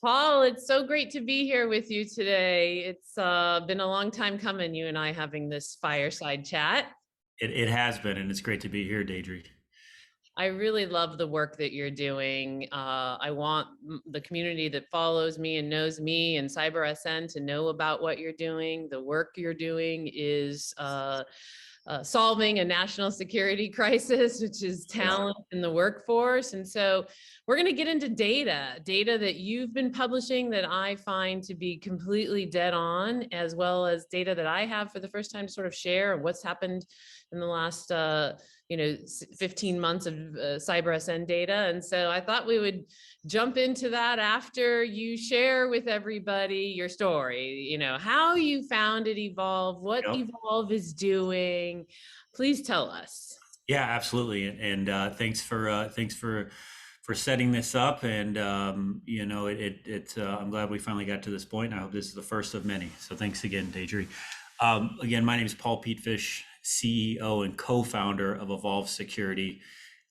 Paul, it's so great to be here with you today. It's been a long time coming, you and I having this fireside chat. It has been, and it's great to be here, Deidre. I really love the work that you're doing. I want the community that follows me and knows me and CyberSN to know about what you're doing. The work you're doing is solving a national security crisis, which is Yeah. talent in the workforce. And so we're going to get into data that you've been publishing that I find to be completely dead on, as well as data that I have for the first time to sort of share what's happened in the last 15 months of CyberSN data. And so I thought we would jump into that after you share with everybody your story, how you found it Evolve, what Yep. Evolve is doing. Please tell us. Yeah, absolutely. And thanks for setting this up. And I'm glad we finally got to this point. I hope this is the first of many. So thanks again, Deidre. Again, my name is Paul Petefish, CEO and co-founder of Evolve Security.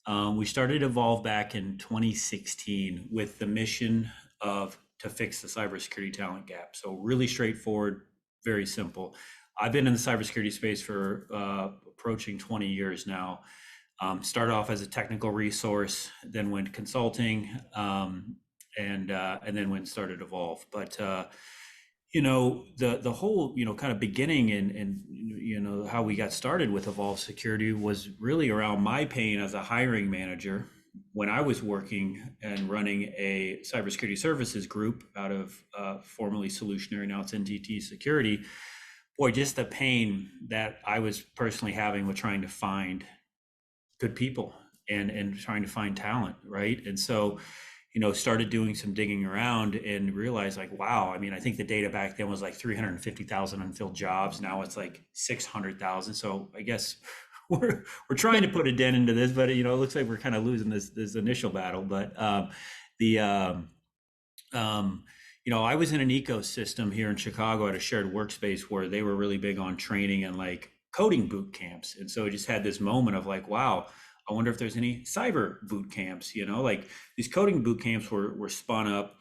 We started Evolve back in 2016 with the mission of to fix the cybersecurity talent gap. So really straightforward, very simple. I've been in the cybersecurity space for approaching 20 years now. Started off as a technical resource, then went consulting, and then went started Evolve. But the whole kind of beginning and how we got started with Evolve Security was really around my pain as a hiring manager when I was working and running a cybersecurity services group out of formerly Solutionary, now it's NTT Security. Boy, just the pain that I was personally having with trying to find good people and trying to find talent, right? And so started doing some digging around and realized like, wow, I mean, I think the data back then was like 350,000 unfilled jobs. Now it's like 600,000. So I guess we're trying to put a dent into this, but it looks like we're kind of losing this initial battle. But the I was in an ecosystem here in Chicago at a shared workspace where they were really big on training and like coding boot camps. And so I just had this moment of like, wow, I wonder if there's any cyber boot camps, like these coding boot camps were spun up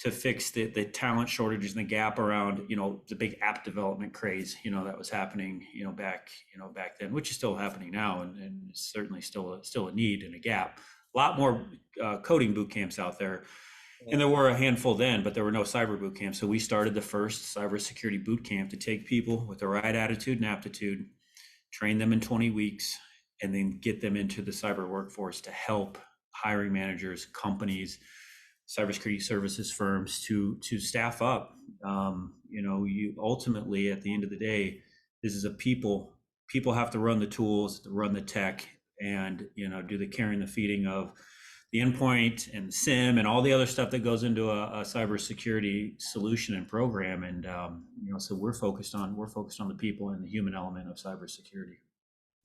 to fix the talent shortages and the gap around, the big app development craze, that was happening, back then, which is still happening now. And certainly still a need and a gap. A lot more coding boot camps out there. And there were a handful then, but there were no cyber boot camps. So we started the first cybersecurity boot camp to take people with the right attitude and aptitude, train them in 20 weeks, and then get them into the cyber workforce to help hiring managers, companies, cybersecurity services firms to staff up. You ultimately, at the end of the day, this is a people have to run the tools, run the tech, and do the carrying, the feeding of the endpoint and the SIM and all the other stuff that goes into a cybersecurity solution and program. And so we're focused on the people and the human element of cybersecurity.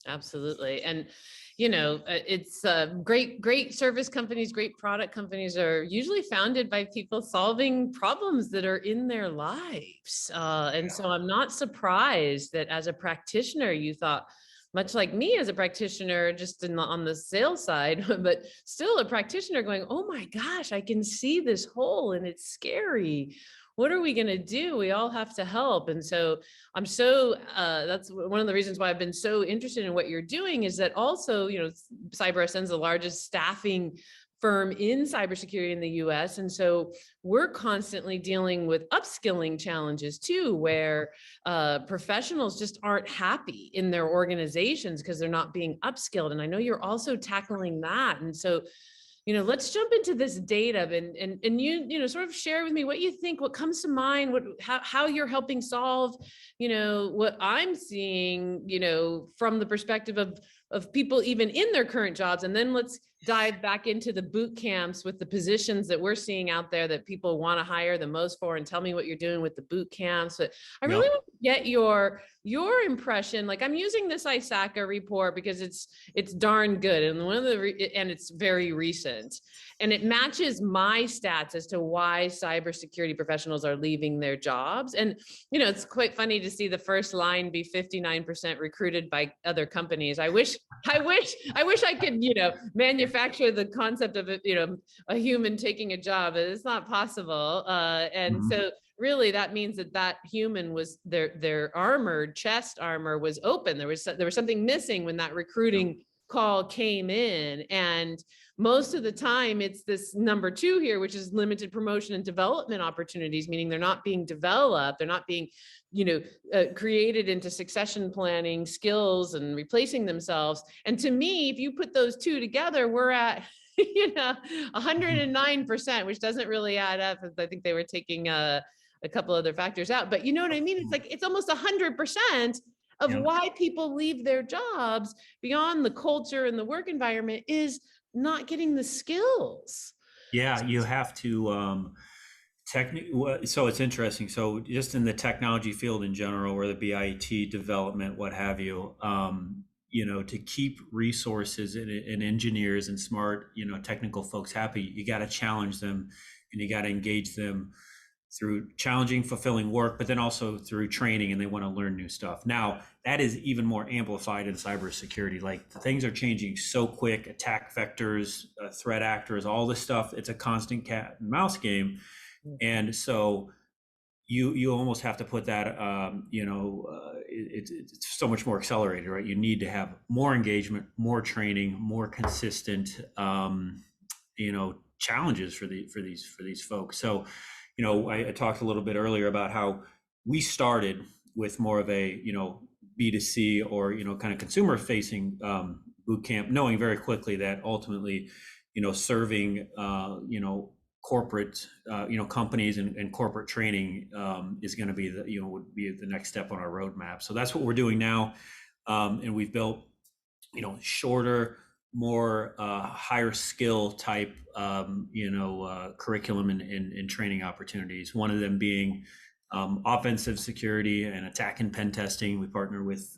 Absolutely. And, it's great service companies, great product companies are usually founded by people solving problems that are in their lives. And so I'm not surprised that as a practitioner, you thought, much like me as a practitioner, just on the sales side, but still a practitioner going, oh my gosh, I can see this hole and it's scary. What are we going to do? We all have to help. And so that's one of the reasons why I've been so interested in what you're doing is that also, CyberSN is the largest staffing firm in cybersecurity in the US. And so we're constantly dealing with upskilling challenges too, where professionals just aren't happy in their organizations because they're not being upskilled. And I know you're also tackling that. And so let's jump into this data and you sort of share with me what you think, what comes to mind, how you're helping solve, what I'm seeing, from the perspective of people even in their current jobs. And then let's dive back into the boot camps with the positions that we're seeing out there that people want to hire the most for, and tell me what you're doing with the boot camps. But I really Yep. want to get your impression. Like, I'm using this ISACA report because it's darn good, and and it's very recent, and it matches my stats as to why cybersecurity professionals are leaving their jobs. And it's quite funny to see the first line be 59% recruited by other companies. I wish I could manufacture manufacture the concept of a human taking a job. It's not possible. And Mhm. so really that means that human was their armored chest armor was open. There was something missing when that Yep. recruiting call came in. And most of the time it's this number two here, which is limited promotion and development opportunities, meaning they're not being developed, they're not being created into succession planning skills and replacing themselves. And to me, if you put those two together, we're at 109%, which doesn't really add up. I think they were taking a couple other factors out, but you know what I mean? It's like, it's almost 100% of Yep. why people leave their jobs beyond the culture and the work environment is not getting the skills. Yeah, you have to so it's interesting. So just in the technology field in general, whether it be IT development, what have you, to keep resources and engineers and smart, technical folks happy, you got to challenge them and you got to engage them through challenging, fulfilling work, but then also through training, and they want to learn new stuff. Now, that is even more amplified in cybersecurity. Like things are changing so quick, attack vectors, threat actors, all this stuff. It's a constant cat and mouse game. And so you almost have to put that, it's so much more accelerated, right? You need to have more engagement, more training, more consistent, challenges for these folks. So, I talked a little bit earlier about how we started with more of a, B2C or, kind of consumer facing boot camp, knowing very quickly that ultimately, serving, corporate, companies and corporate training is going to be would be the next step on our roadmap. So that's what we're doing now. And we've built, shorter, more higher skill type, curriculum and training opportunities. One of them being offensive security and attack and pen testing. We partner with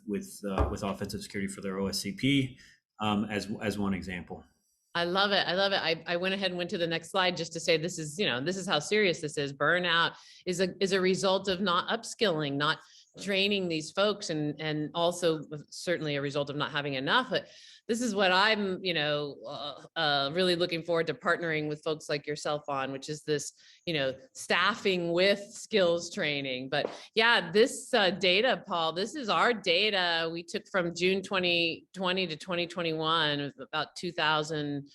offensive security for their OSCP as one example. I love it. I love it. I went ahead and went to the next slide just to say this is how serious this is. Burnout is a result of not upskilling, not training these folks, and also certainly a result of not having enough. But this is what I'm, really looking forward to partnering with folks like yourself on, which is this, staffing with skills training. But yeah, this data, Paul, this is our data we took from June 2020 to 2021, about 2,000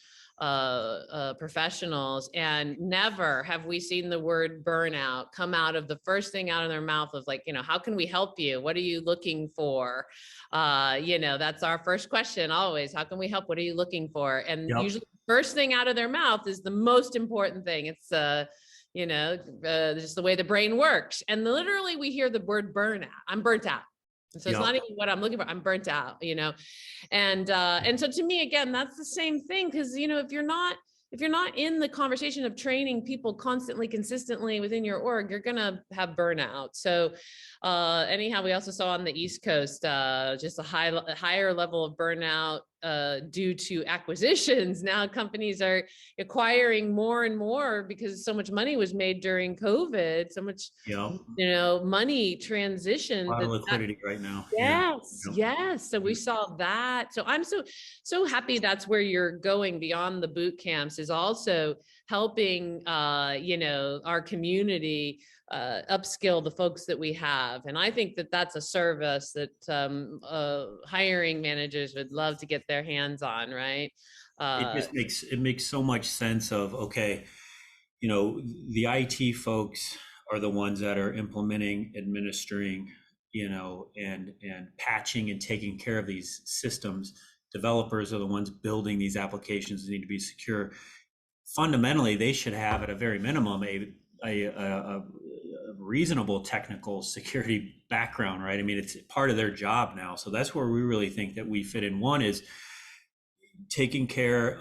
professionals, and never have we seen the word burnout come out of the first thing out of their mouth of like, how can we help you? What are you looking for? That's our first question always. How can we help? What are you looking for? And Yep. usually the first thing out of their mouth is the most important thing. It's just the way the brain works. And literally we hear the word burnout. I'm burnt out. So it's not even what I'm looking for. I'm burnt out, and so to me, again, that's the same thing. Cause if you're not in the conversation of training people constantly, consistently within your org, you're going to have burnout. So anyhow, we also saw on the East Coast, just a higher level of burnout due to acquisitions. Now companies are acquiring more and more because so much money was made during COVID, so much, Yep. money A transition lot of liquidity right now. Yeah. Yes, Yep. yes. So we saw that. So I'm so happy that's where you're going beyond the boot camps, is also helping our community upskill the folks that we have. And I think that that's a service that hiring managers would love to get their hands on, right? It makes so much sense of, okay, the IT folks are the ones that are implementing, administering, and patching and taking care of these systems. Developers are the ones building these applications that need to be secure. Fundamentally, they should have, at a very minimum, a reasonable technical security background, right? I mean, it's part of their job now. So that's where we really think that we fit in. One is taking care,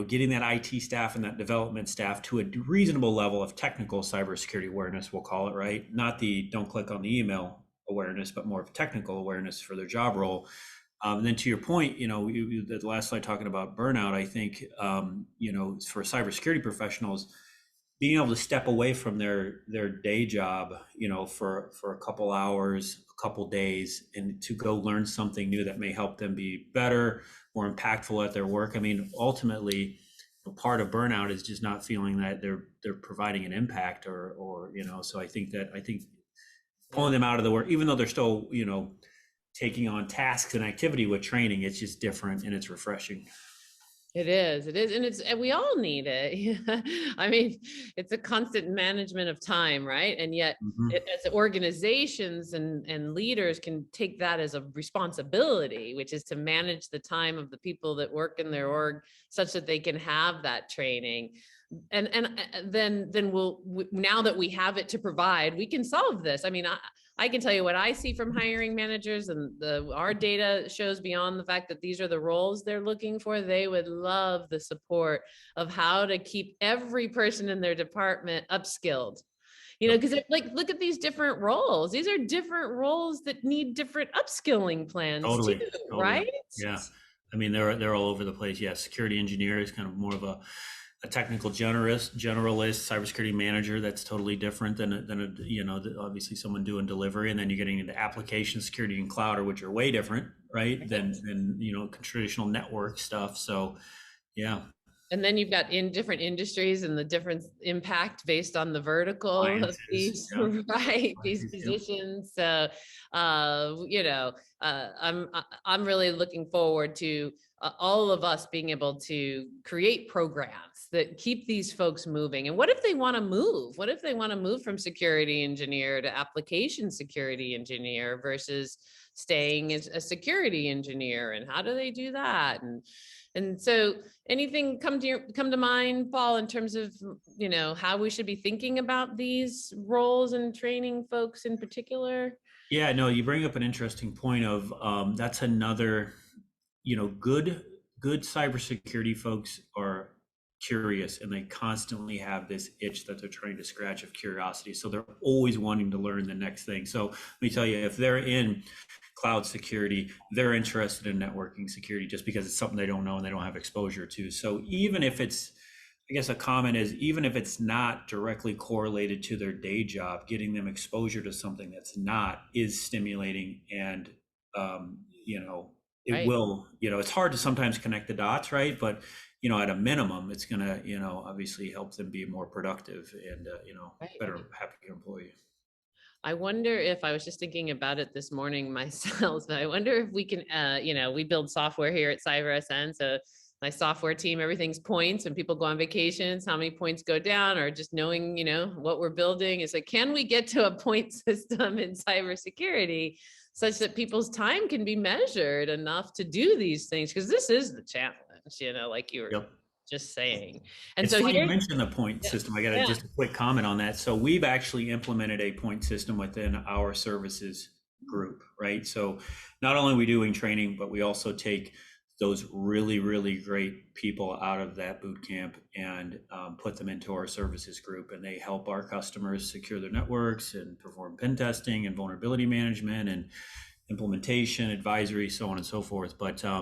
getting that IT staff and that development staff to a reasonable level of technical cybersecurity awareness, we'll call it, right? Not the don't click on the email awareness, but more of technical awareness for their job role. And then to your point, the last slide talking about burnout, I think, for cybersecurity professionals, being able to step away from their day job, for a couple hours, a couple days, and to go learn something new that may help them be better, more impactful at their work. I mean, ultimately, part of burnout is just not feeling that they're providing an impact, or. So I think Yeah. pulling them out of the work, even though they're still taking on tasks and activity with training, it's just different and it's refreshing. It is, and we all need it. I mean, it's a constant management of time, right? And yet, Mhm. as organizations and leaders can take that as a responsibility, which is to manage the time of the people that work in their org such that they can have that training. And then now that we have it to provide, we can solve this. I mean, I can tell you what I see from hiring managers, and our data shows beyond the fact that these are the roles they're looking for. They would love the support of how to keep every person in their department upskilled. Yep. Because like, look at these different roles. These are different roles that need different upskilling plans too, Totally, totally. right? Yeah. I mean, they're all over the place. Yeah, security engineer is kind of more of a technical generalist, cybersecurity manager. That's totally different than obviously someone doing delivery. And then you're getting into application security and cloud, which are way different, right? Than traditional network stuff. So, yeah, And then you've got in different industries and the different impact based on the vertical of appliances. these, Yeah, right? These appliances, yep. positions. So, I'm really looking forward to all of us being able to create programs that keep these folks moving. And what if they want to move? What if they want to move from security engineer to application security engineer versus staying as a security engineer? And how do they do that? And so anything come to mind, Paul, in terms of how we should be thinking about these roles and training folks in particular? Yeah, no, you bring up an interesting point of that's another, good cybersecurity folks are curious and they constantly have this itch that they're trying to scratch of curiosity. So they're always wanting to learn the next thing. So let me tell you, if they're in cloud security, they're interested in networking security just because it's something they don't know and they don't have exposure to. So even if it's, I guess a comment is, even if it's not directly correlated to their day job, getting them exposure to something that's not is stimulating. And, it Right. will, it's hard to sometimes connect the dots, right? But, at a minimum, it's going to, obviously help them be more productive and, Right. better, happier employee. I wonder if I was just thinking about it this morning myself, but I wonder if we can, we build software here at CyberSN. So my software team, everything's points. When people go on vacations, how many points go down, or just knowing, what we're building is like, can we get to a point system in cybersecurity such that people's time can be measured enough to do these things? Because this is the challenge, like you were Yep. just saying. And It's so funny you here, mentioned the point yeah, system. I got yeah. just a quick comment on that. So we've actually implemented a point system within our services group, right? So not only are we doing training, but we also take those really, really great people out of that boot camp and put them into our services group, and they help our customers secure their networks and perform pen testing and vulnerability management and implementation, advisory, so on and so forth. But I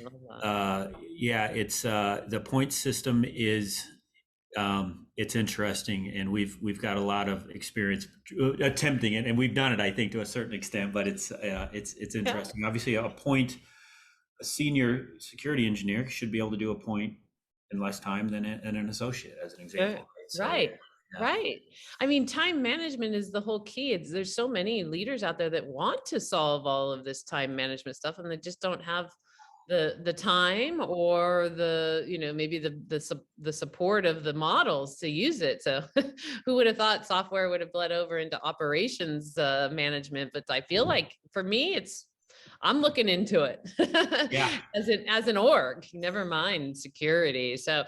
love that. yeah, it's the point system is it's interesting, and we've got a lot of experience attempting it, and we've done it, I think, to a certain extent. But it's Yeah. interesting. Obviously, a senior security engineer should be able to do a point in less time than an associate, as an example. Sure. Right? So Right. yeah, Right. I mean, time management is the whole key. There's so many leaders out there that want to solve all of this time management stuff, and they just don't have the time or maybe the support of the models to use it. So who would have thought software would have bled over into operations management? But I feel like for me, I'm looking into it yeah, as an org, never mind security. So,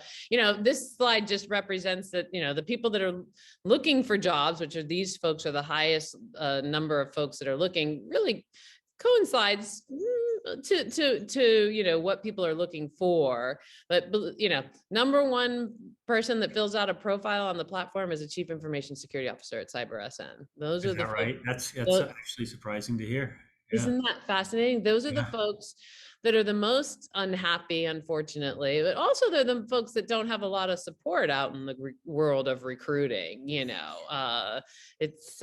this slide just represents that, the people that are looking for jobs, which are these folks, are the highest number of folks that are looking, really coincides to what people are looking for. But number one person that fills out a profile on the platform is a chief information security officer at CyberSN. Those is are the that folks. right? That's actually surprising to hear. Yeah. Isn't that fascinating? Those are the Yeah. folks that are the most unhappy, unfortunately, but also they're the folks that don't have a lot of support out in the world of recruiting. It's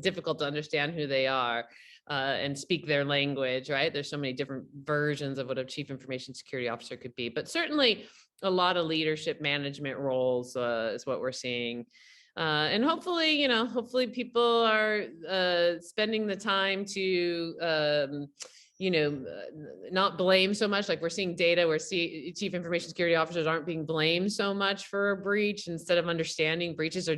difficult to understand who they are and speak their language, right? There's so many different versions of what a chief information security officer could be, but certainly a lot of leadership management roles is what we're seeing. And hopefully, hopefully people are spending the time to, not blame so much. Like we're seeing data where chief information security officers aren't being blamed so much for a breach, instead of understanding breaches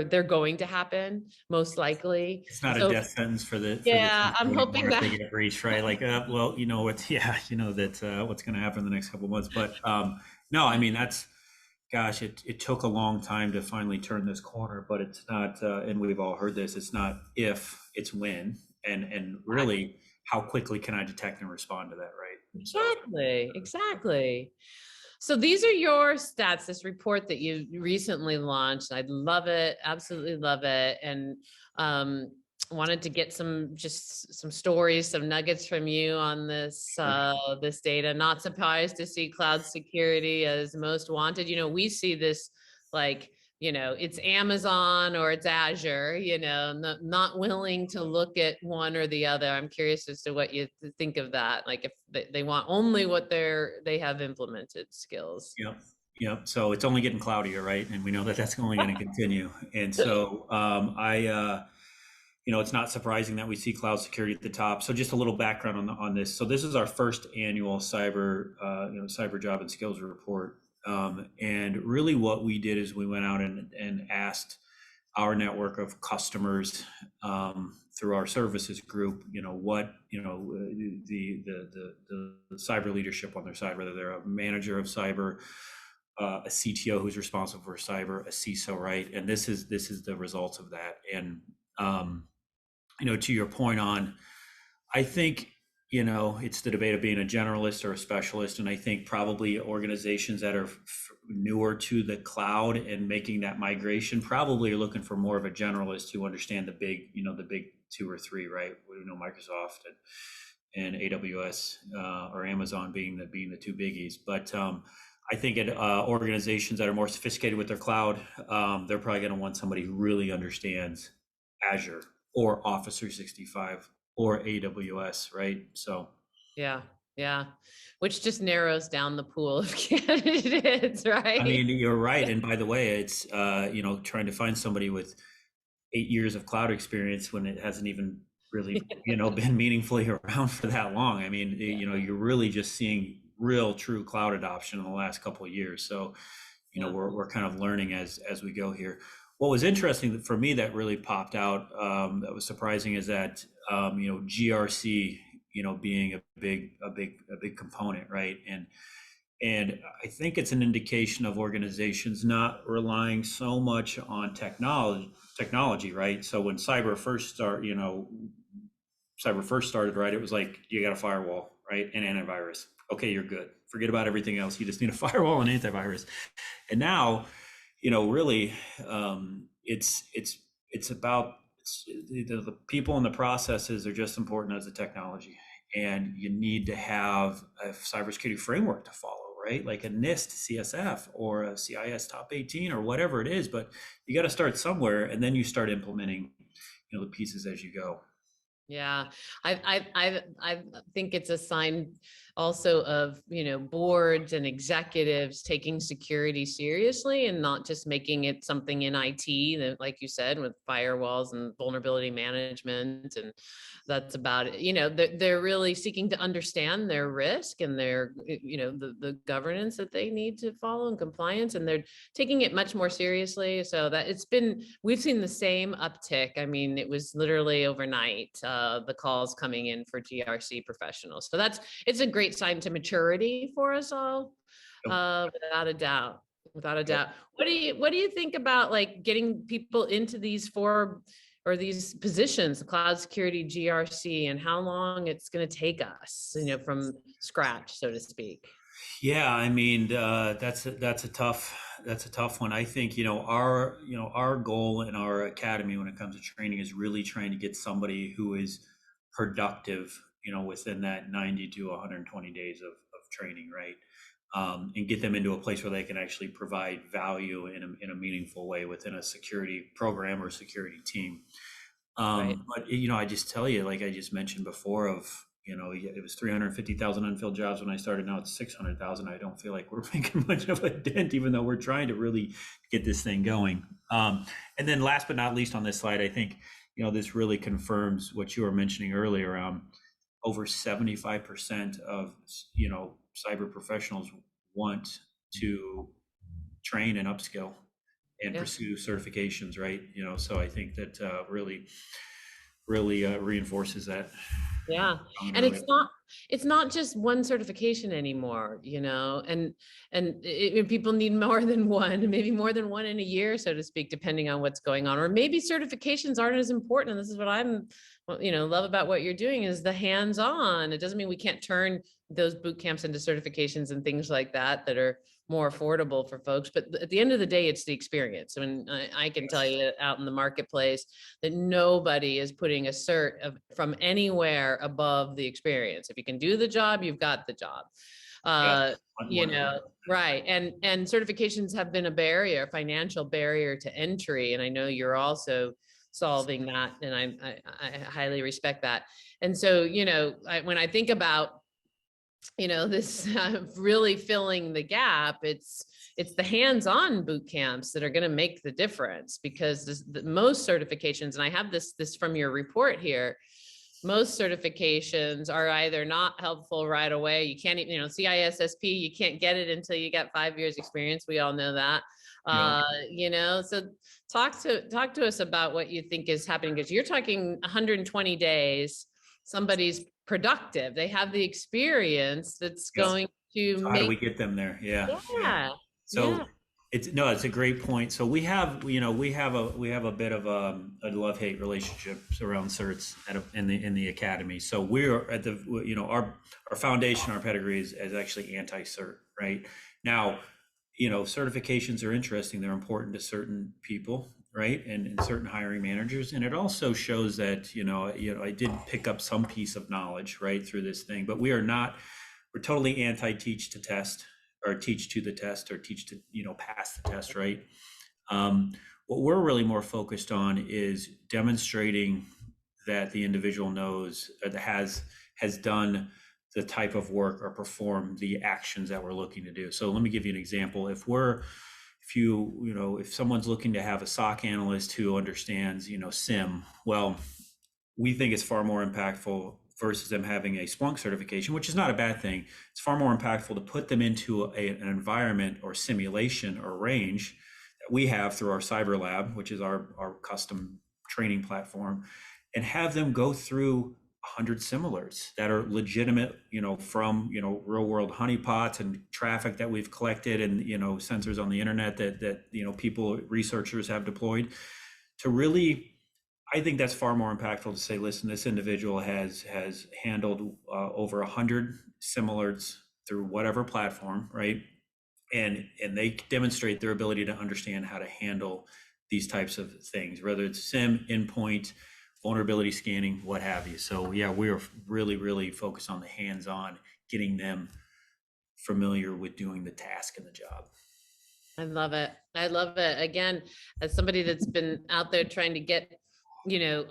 they're going to happen most likely. It's not a So death sentence for the yeah, chief I'm anymore hoping if they that. get breached, right? Like, well, what, yeah, that what's going to happen in the next couple of months. But no, I mean, gosh, it took a long time to finally turn this corner, but it's not, and we've all heard this, it's not if, it's when, and really, how quickly can I detect and respond to that, right? So, Exactly. So these are your stats, this report that you recently launched. I love it, absolutely love it. And wanted to get some stories, some nuggets from you on this data. Not surprised to see cloud security as most wanted. We see this like, it's Amazon or it's Azure, not willing to look at one or the other. I'm curious as to what you think of that. Like if they want only what they have implemented skills. yep. Yep. So it's only getting cloudier, right? And we know that that's only going to continue. And so it's not surprising that we see cloud security at the top. So just a little background on this. So this is our first annual cyber job and skills report. And really what we did is we went out and asked our network of customers through our services group, what, the cyber leadership on their side, whether they're a manager of cyber, a CTO who's responsible for cyber, a CISO, right? And this is the results of that. And to your point on, I think, it's the debate of being a generalist or a specialist. And I think probably organizations that are newer to the cloud and making that migration probably are looking for more of a generalist who understand the big two or three, right? Microsoft and AWS or Amazon being the two biggies. But I think organizations that are more sophisticated with their cloud, they're probably going to want somebody who really understands Azure or Office 365 or AWS, right? So yeah, which just narrows down the pool of candidates, I right? mean, you're right. And by the way, it's trying to find somebody with 8 years of cloud experience when it hasn't even really been meaningfully around for that long. I mean, you're really just seeing real true cloud adoption in the last couple of years. So we're kind of learning as we go here. What was interesting for me that really popped out, that was surprising, is that GRC, being a big component, right? And I think it's an indication of organizations not relying so much on technology, right? So when cyber first started, right, it was like you got a firewall, right, and antivirus. Okay, you're good. Forget about everything else. You just need a firewall and antivirus. And now, really, it's about the people and the processes are just important as the technology, and you need to have a cybersecurity framework to follow, right? Like a NIST CSF or a CIS Top 18 or whatever it is. But you got to start somewhere, and then you start implementing, the pieces as you go. Yeah, I think it's a sign also of, boards and executives taking security seriously and not just making it something in IT that, like you said, with firewalls and vulnerability management, and that's about it. They're really seeking to understand their risk and their, the governance that they need to follow and compliance, and they're taking it much more seriously. So that we've seen the same uptick. I mean, it was literally overnight, the calls coming in for GRC professionals. So it's a great sign to maturity for us all, without a doubt. Without a doubt. What do you think about like getting people into these these positions, cloud security, GRC, and how long it's going to take us, from scratch, so to speak? Yeah, I mean, that's a tough one. I think our goal in our academy when it comes to training is really trying to get somebody who is productive, within that 90 to 120 days of training, right? And get them into a place where they can actually provide value in a meaningful way within a security program or security team. Right. But I just tell you, like I just mentioned before, it was 350,000 unfilled jobs when I started. Now it's 600,000. I don't feel like we're making much of a dent, even though we're trying to really get this thing going. And then last but not least on this slide, I think, this really confirms what you were mentioning earlier. Over 75% of, cyber professionals want to train and upskill and Yeah. pursue certifications, right? So I think that really reinforces that. Yeah. And it's not just one certification anymore, people need more than one, maybe more than one in a year, so to speak, depending on what's going on. Or maybe certifications aren't as important. And this is what love about what you're doing is the hands-on. It doesn't mean we can't turn those boot camps into certifications and things like that are more affordable for folks. But at the end of the day, it's the experience. I mean, I can tell you out in the marketplace that nobody is putting a cert from anywhere above the experience. If you can do the job, you've got the job. Yes, Right. And certifications have been a barrier, financial barrier to entry. And I know you're also solving that. And I highly respect that. And so, when I think about this really filling the gap, it's the hands-on boot camps that are going to make the difference, because most certifications, and I have this from your report here, most certifications are either not helpful right away. You can't even, CISSP, you can't get it until you got 5 years experience. We all know that. So talk to us about what you think is happening, because you're talking 120 days, somebody's productive, they have the experience that's going to so how do we get them there? So it's a great point. So we have a bit of a love-hate relationship around certs in the academy. So we're at the our foundation, our pedigree is actually anti-cert, right? Now, certifications are interesting. They're important to certain people, right? And certain hiring managers. And it also shows that, I did pick up some piece of knowledge, right, through this thing, but we're totally anti-teach to test, or teach to the test, or teach to, pass the test, right? What we're really more focused on is demonstrating that the individual knows, or has done the type of work or perform the actions that we're looking to do. So let me give you an example. If someone's looking to have a SOC analyst who understands, SIM, well, we think it's far more impactful versus them having a Splunk certification, which is not a bad thing. It's far more impactful to put them into an environment or simulation or range that we have through our Cyber Lab, which is our custom training platform, and have them go through 100 similars that are legitimate, from, real world honeypots and traffic that we've collected, and, sensors on the internet that researchers have deployed, to really, I think that's far more impactful to say, listen, this individual has handled over 100 similars through whatever platform, right? And they demonstrate their ability to understand how to handle these types of things, whether it's SIM, endpoint, vulnerability scanning, what have you. So we're really, really focused on the hands-on, getting them familiar with doing the task and the job. I love it. I love it. Again, as somebody that's been out there trying to get,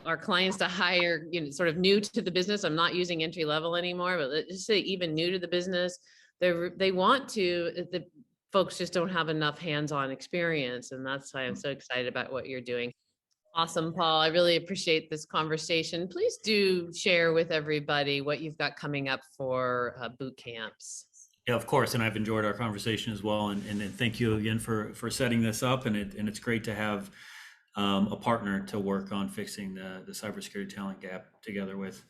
our clients to hire, sort of new to the business. I'm not using entry level anymore, but let's just say even new to the business, they want to, the folks just don't have enough hands-on experience. And that's why I'm so excited about what you're doing. Awesome, Paul. I really appreciate this conversation. Please do share with everybody what you've got coming up for boot camps. Yeah, of course. And I've enjoyed our conversation as well. And thank you again for setting this up. And it's great to have a partner to work on fixing the cybersecurity talent gap together with.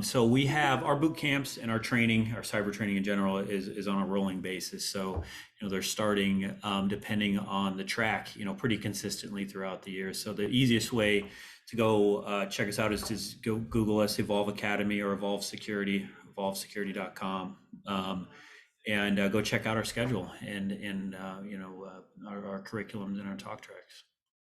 So we have our boot camps and our training, our cyber training in general is on a rolling basis. So, they're starting depending on the track, pretty consistently throughout the year. So the easiest way to go check us out is to go Google us, Evolve Academy or Evolve Security, evolvesecurity.com. And go check out our schedule and our curriculums and our talk tracks.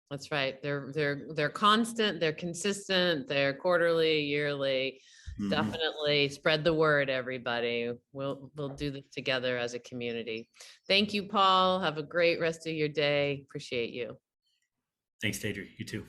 That's right. They're constant, they're consistent, they're quarterly, yearly. Mhm. Definitely spread the word, everybody. We'll do this together as a community. Thank you, Paul. Have a great rest of your day. Appreciate you. Thanks, Deidre. You too.